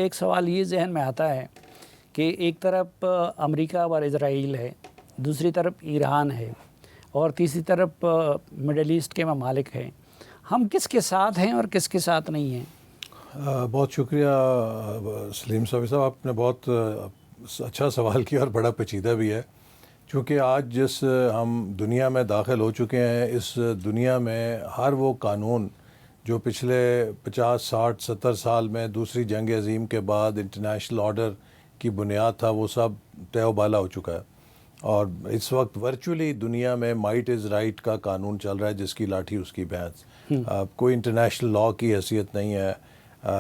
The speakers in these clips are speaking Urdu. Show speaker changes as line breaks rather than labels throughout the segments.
ایک سوال یہ ذہن میں آتا ہے کہ ایک طرف امریکہ اور اسرائیل ہے، دوسری طرف ایران ہے، اور تیسری طرف مڈل ایسٹ کے ممالک ہیں. ہم کس کے ساتھ ہیں اور کس کے ساتھ نہیں ہیں؟
بہت شکریہ سلیم صاحب، آپ نے بہت اچھا سوال کیا اور بڑا پیچیدہ بھی ہے. چونکہ آج جس ہم دنیا میں داخل ہو چکے ہیں، اس دنیا میں ہر وہ قانون جو پچھلے 50 60 70 سال میں دوسری جنگ عظیم کے بعد انٹرنیشنل آرڈر کی بنیاد تھا، وہ سب تہ و بالا ہو چکا ہے. اور اس وقت ورچولی دنیا میں مائٹ از رائٹ کا قانون چل رہا ہے، جس کی لاٹھی اس کی بھینس. کوئی انٹرنیشنل لاء کی حیثیت نہیں ہے.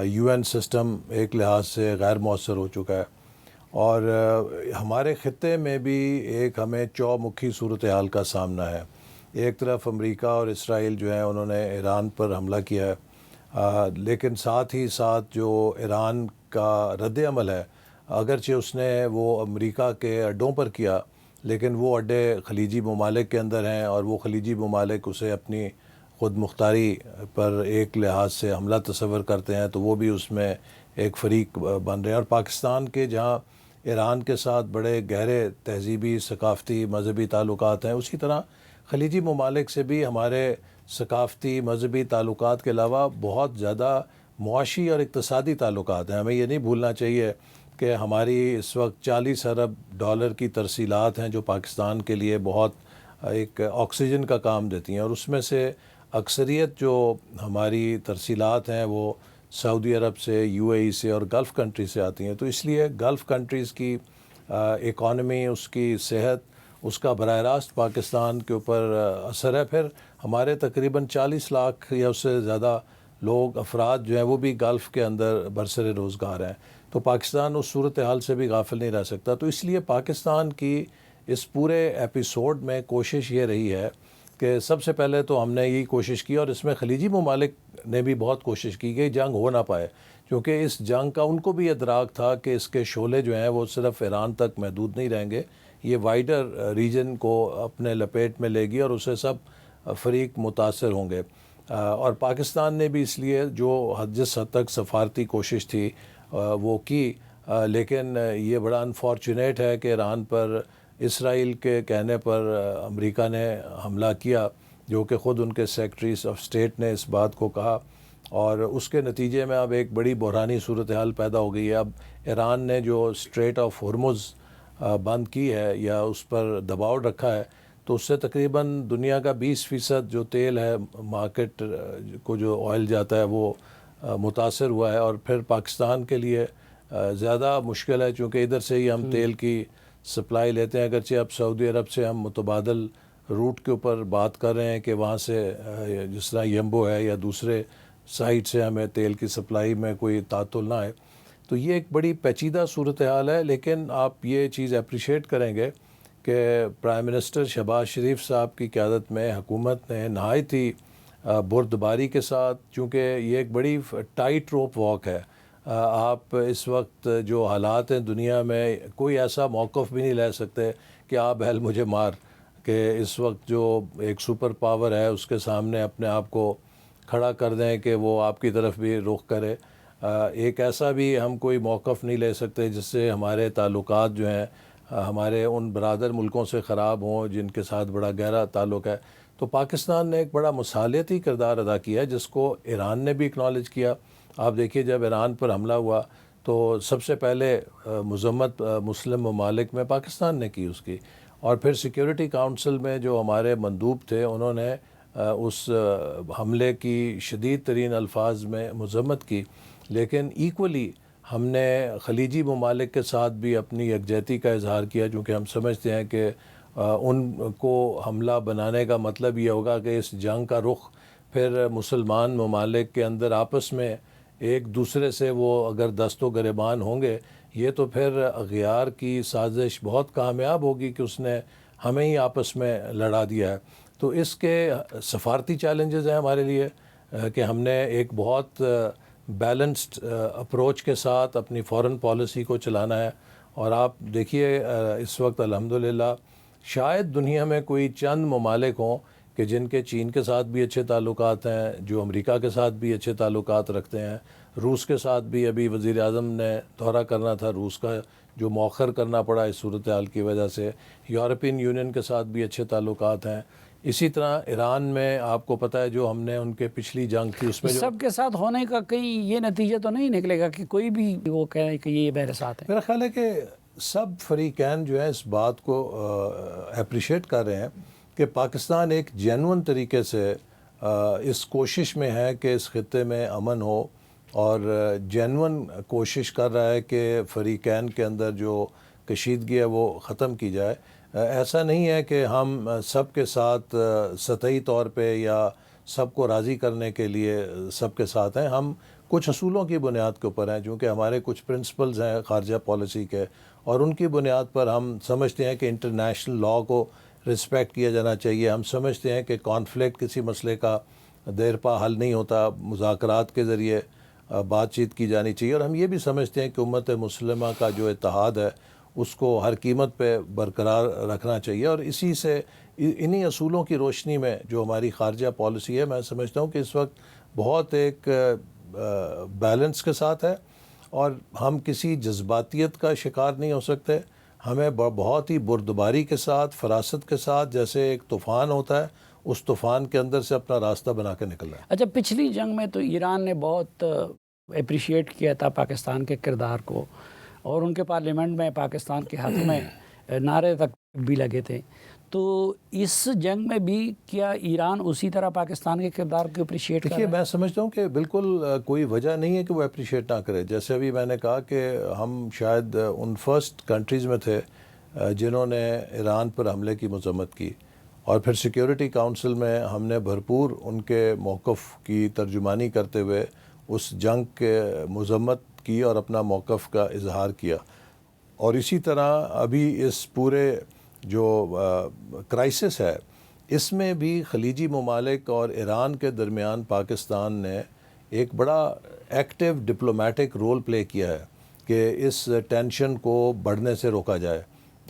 یو این سسٹم ایک لحاظ سے غیر مؤثر ہو چکا ہے. اور ہمارے خطے میں بھی ایک ہمیں چومکھی صورتحال کا سامنا ہے. ایک طرف امریکہ اور اسرائیل جو ہیں انہوں نے ایران پر حملہ کیا ہے، لیکن ساتھ ہی ساتھ جو ایران کا رد عمل ہے، اگرچہ اس نے وہ امریکہ کے اڈوں پر کیا، لیکن وہ اڈے خلیجی ممالک کے اندر ہیں، اور وہ خلیجی ممالک اسے اپنی خود مختاری پر ایک لحاظ سے حملہ تصور کرتے ہیں، تو وہ بھی اس میں ایک فریق بن رہے ہیں. اور پاکستان کے جہاں ایران کے ساتھ بڑے گہرے تہذیبی، ثقافتی، مذہبی تعلقات ہیں، اسی طرح خلیجی ممالک سے بھی ہمارے ثقافتی، مذہبی تعلقات کے علاوہ بہت زیادہ معاشی اور اقتصادی تعلقات ہیں. ہمیں یہ نہیں بھولنا چاہیے کہ ہماری اس وقت 40 ارب ڈالر کی ترسیلات ہیں جو پاکستان کے لیے بہت ایک آکسیجن کا کام دیتی ہیں، اور اس میں سے اکثریت جو ہماری ترسیلات ہیں وہ سعودی عرب سے، یو اے ای سے اور گلف کنٹری سے آتی ہیں. تو اس لیے گلف کنٹریز کی اکانومی، اس کی صحت، اس کا براہ راست پاکستان کے اوپر اثر ہے. پھر ہمارے تقریباً 40 لاکھ یا اس سے زیادہ لوگ، افراد جو ہیں وہ بھی گلف کے اندر برسر روزگار ہیں. تو پاکستان اس صورتحال سے بھی غافل نہیں رہ سکتا. تو اس لیے پاکستان کی اس پورے ایپیسوڈ میں کوشش یہ رہی ہے کہ سب سے پہلے تو ہم نے یہی کوشش کی، اور اس میں خلیجی ممالک نے بھی بہت کوشش کی کہ جنگ ہو نہ پائے، کیونکہ اس جنگ کا ان کو بھی ادراک تھا کہ اس کے شعلے جو ہیں وہ صرف ایران تک محدود نہیں رہیں گے، یہ وائڈر ریجن کو اپنے لپیٹ میں لے گی اور اسے سب فریق متاثر ہوں گے. اور پاکستان نے بھی اس لیے جو جس حد تک سفارتی کوشش تھی وہ کی، لیکن یہ بڑا انفارچونیٹ ہے کہ ایران پر اسرائیل کے کہنے پر امریکہ نے حملہ کیا، جو کہ خود ان کے سیکرٹریز آف اسٹیٹ نے اس بات کو کہا، اور اس کے نتیجے میں اب ایک بڑی بحرانی صورتحال پیدا ہو گئی ہے. اب ایران نے جو اسٹریٹ آف ہرمز بند کی ہے یا اس پر دباؤ رکھا ہے، تو اس سے تقریباً دنیا کا 20% جو تیل ہے مارکیٹ کو جو آئل جاتا ہے وہ متاثر ہوا ہے. اور پھر پاکستان کے لیے زیادہ مشکل ہے، چونکہ ادھر سے ہی ہم تیل کی سپلائی لیتے ہیں. اگرچہ اب سعودی عرب سے ہم متبادل روٹ کے اوپر بات کر رہے ہیں کہ وہاں سے جس طرح یمبو ہے یا دوسرے سائٹ سے ہمیں تیل کی سپلائی میں کوئی تعطل نہ آئے. تو یہ ایک بڑی پیچیدہ صورتحال ہے، لیکن آپ یہ چیز اپریشیٹ کریں گے کہ پرائم منسٹر شہباز شریف صاحب کی قیادت میں حکومت نے نہایت ہی بردباری کے ساتھ، چونکہ یہ ایک بڑی ٹائٹ روپ واک ہے. آپ اس وقت جو حالات ہیں دنیا میں، کوئی ایسا موقف بھی نہیں لے سکتے کہ آپ اہل مجھے مار، کہ اس وقت جو ایک سپر پاور ہے اس کے سامنے اپنے آپ کو کھڑا کر دیں کہ وہ آپ کی طرف بھی رخ کرے. ایک ایسا بھی ہم کوئی موقف نہیں لے سکتے جس سے ہمارے تعلقات جو ہیں ہمارے ان برادر ملکوں سے خراب ہوں جن کے ساتھ بڑا گہرا تعلق ہے. تو پاکستان نے ایک بڑا مصالحتی کردار ادا کیا ہے، جس کو ایران نے بھی اکنالج کیا. آپ دیکھیے جب ایران پر حملہ ہوا تو سب سے پہلے مذمت مسلم ممالک میں پاکستان نے کی اس کی، اور پھر سیکیورٹی کاؤنسل میں جو ہمارے مندوب تھے انہوں نے اس حملے کی شدید ترین الفاظ میں مذمت کی. لیکن ایکولی ہم نے خلیجی ممالک کے ساتھ بھی اپنی یکجہتی کا اظہار کیا، چونکہ ہم سمجھتے ہیں کہ ان کو حملہ بنانے کا مطلب یہ ہوگا کہ اس جنگ کا رخ پھر مسلمان ممالک کے اندر آپس میں ایک دوسرے سے وہ اگر دست و گریبان ہوں گے، یہ تو پھر اغیار کی سازش بہت کامیاب ہوگی کہ اس نے ہمیں ہی آپس میں لڑا دیا ہے. تو اس کے سفارتی چیلنجز ہیں ہمارے لیے کہ ہم نے ایک بہت بیلنسڈ اپروچ کے ساتھ اپنی فورن پالیسی کو چلانا ہے. اور آپ دیکھیے اس وقت الحمدللہ شاید دنیا میں کوئی چند ممالک ہوں کہ کہ جن کے چین کے ساتھ بھی اچھے تعلقات ہیں، جو امریکہ کے ساتھ بھی اچھے تعلقات رکھتے ہیں، روس کے ساتھ بھی ابھی وزیر اعظم نے دورہ کرنا تھا روس کا، جو مؤخر کرنا پڑا اس صورتحال کی وجہ سے، یورپین یونین کے ساتھ بھی اچھے تعلقات ہیں۔ اسی طرح ایران میں آپ کو پتہ ہے جو ہم نے ان کے پچھلی جنگ تھی اس میں جو
سب کے ساتھ ہونے کا کہیں یہ نتیجہ تو نہیں نکلے گا کہ کوئی بھی وہ کہے کہ یہ میرے ساتھ ہے؟
میرا خیال ہے کہ سب فریقین جو ہیں اس بات کو اپریشیٹ کر رہے ہیں کہ پاکستان ایک جینون طریقے سے اس کوشش میں ہے کہ اس خطے میں امن ہو، اور جینون کوشش کر رہا ہے کہ فریقین کے اندر جو کشیدگی ہے وہ ختم کی جائے۔ ایسا نہیں ہے کہ ہم سب کے ساتھ سطحی طور پہ یا سب کو راضی کرنے کے لیے سب کے ساتھ ہیں، ہم کچھ اصولوں کی بنیاد کے اوپر ہیں، چونکہ ہمارے کچھ پرنسپلز ہیں خارجہ پالیسی کے، اور ان کی بنیاد پر ہم سمجھتے ہیں کہ انٹرنیشنل لاء کو رسپیکٹ کیا جانا چاہیے۔ ہم سمجھتے ہیں کہ کانفلکٹ کسی مسئلے کا دیر پا حل نہیں ہوتا، مذاکرات کے ذریعے بات چیت کی جانی چاہیے، اور ہم یہ بھی سمجھتے ہیں کہ امت مسلمہ کا جو اتحاد ہے اس کو ہر قیمت پہ برقرار رکھنا چاہیے، اور اسی سے انہی اصولوں کی روشنی میں جو ہماری خارجہ پالیسی ہے، میں سمجھتا ہوں کہ اس وقت بہت ایک بیلنس کے ساتھ ہے، اور ہم کسی جذباتیت کا شکار نہیں ہو سکتے۔ ہمیں بہت ہی بردباری کے ساتھ، فراست کے ساتھ، جیسے ایک طوفان ہوتا ہے اس طوفان کے اندر سے اپنا راستہ بنا کے نکلنا ہے۔
اچھا، پچھلی جنگ میں تو ایران نے بہت اپریشیٹ کیا تھا پاکستان کے کردار کو، اور ان کے پارلیمنٹ میں پاکستان کے حق میں نعرے تک بھی لگے تھے، تو اس جنگ میں بھی کیا ایران اسی طرح پاکستان کے کردار کو اپریشیٹ
دیکھیے، میں سمجھتا ہوں کہ بالکل کوئی وجہ نہیں ہے کہ وہ اپریشیٹ نہ کرے۔ جیسے ابھی میں نے کہا کہ ہم شاید ان فرسٹ کنٹریز میں تھے جنہوں نے ایران پر حملے کی مذمت کی، اور پھر سیکیورٹی کاؤنسل میں ہم نے بھرپور ان کے موقف کی ترجمانی کرتے ہوئے اس جنگ کے مذمت کی اور اپنا موقف کا اظہار کیا۔ اور اسی طرح ابھی اس پورے جو کرائسس ہے اس میں بھی خلیجی ممالک اور ایران کے درمیان پاکستان نے ایک بڑا ایکٹیو ڈپلومیٹک رول پلے کیا ہے کہ اس ٹینشن کو بڑھنے سے روکا جائے،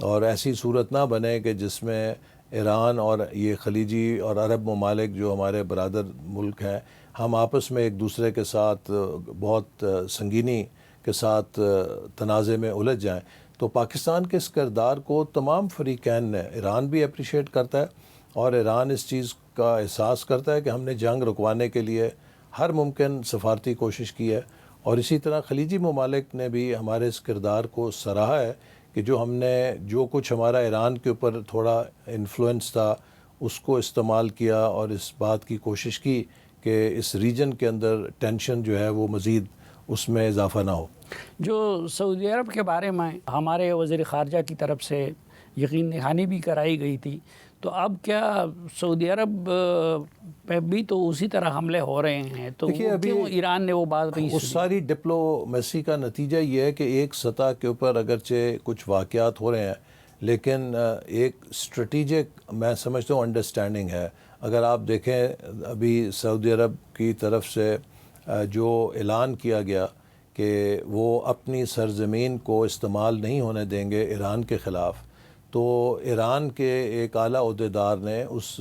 اور ایسی صورت نہ بنے کہ جس میں ایران اور یہ خلیجی اور عرب ممالک جو ہمارے برادر ملک ہیں، ہم آپس میں ایک دوسرے کے ساتھ بہت سنگینی کے ساتھ تنازع میں الجھ جائیں۔ تو پاکستان کے اس کردار کو تمام فریقین نے، ایران بھی اپریشیٹ کرتا ہے، اور ایران اس چیز کا احساس کرتا ہے کہ ہم نے جنگ رکوانے کے لیے ہر ممکن سفارتی کوشش کی ہے، اور اسی طرح خلیجی ممالک نے بھی ہمارے اس کردار کو سراہا ہے کہ جو ہم نے جو کچھ ہمارا ایران کے اوپر تھوڑا انفلوئنس تھا اس کو استعمال کیا، اور اس بات کی کوشش کی کہ اس ریجن کے اندر ٹینشن جو ہے وہ مزید اس میں اضافہ نہ ہو۔
جو سعودی عرب کے بارے میں ہمارے وزیر خارجہ کی طرف سے یقین دہانی بھی کرائی گئی تھی، تو اب کیا سعودی عرب پہ بھی تو اسی طرح حملے ہو رہے ہیں؟ تو کیوں ایران نے وہ بات نہیں
اس ساری ڈپلومیسی کا نتیجہ یہ ہے کہ ایک سطح کے اوپر اگرچہ کچھ واقعات ہو رہے ہیں، لیکن ایک اسٹریٹجک میں سمجھتا ہوں انڈرسٹینڈنگ ہے۔ اگر آپ دیکھیں ابھی سعودی عرب کی طرف سے جو اعلان کیا گیا کہ وہ اپنی سرزمین کو استعمال نہیں ہونے دیں گے ایران کے خلاف، تو ایران کے ایک اعلیٰ عہدیدار نے اس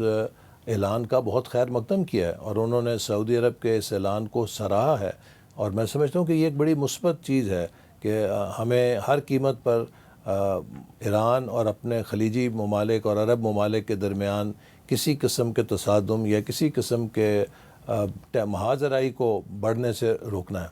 اعلان کا بہت خیر مقدم کیا ہے، اور انہوں نے سعودی عرب کے اس اعلان کو سراہا ہے، اور میں سمجھتا ہوں کہ یہ ایک بڑی مثبت چیز ہے کہ ہمیں ہر قیمت پر ایران اور اپنے خلیجی ممالک اور عرب ممالک کے درمیان کسی قسم کے تصادم یا کسی قسم کے محاذ رائی کو بڑھنے سے روکنا ہے۔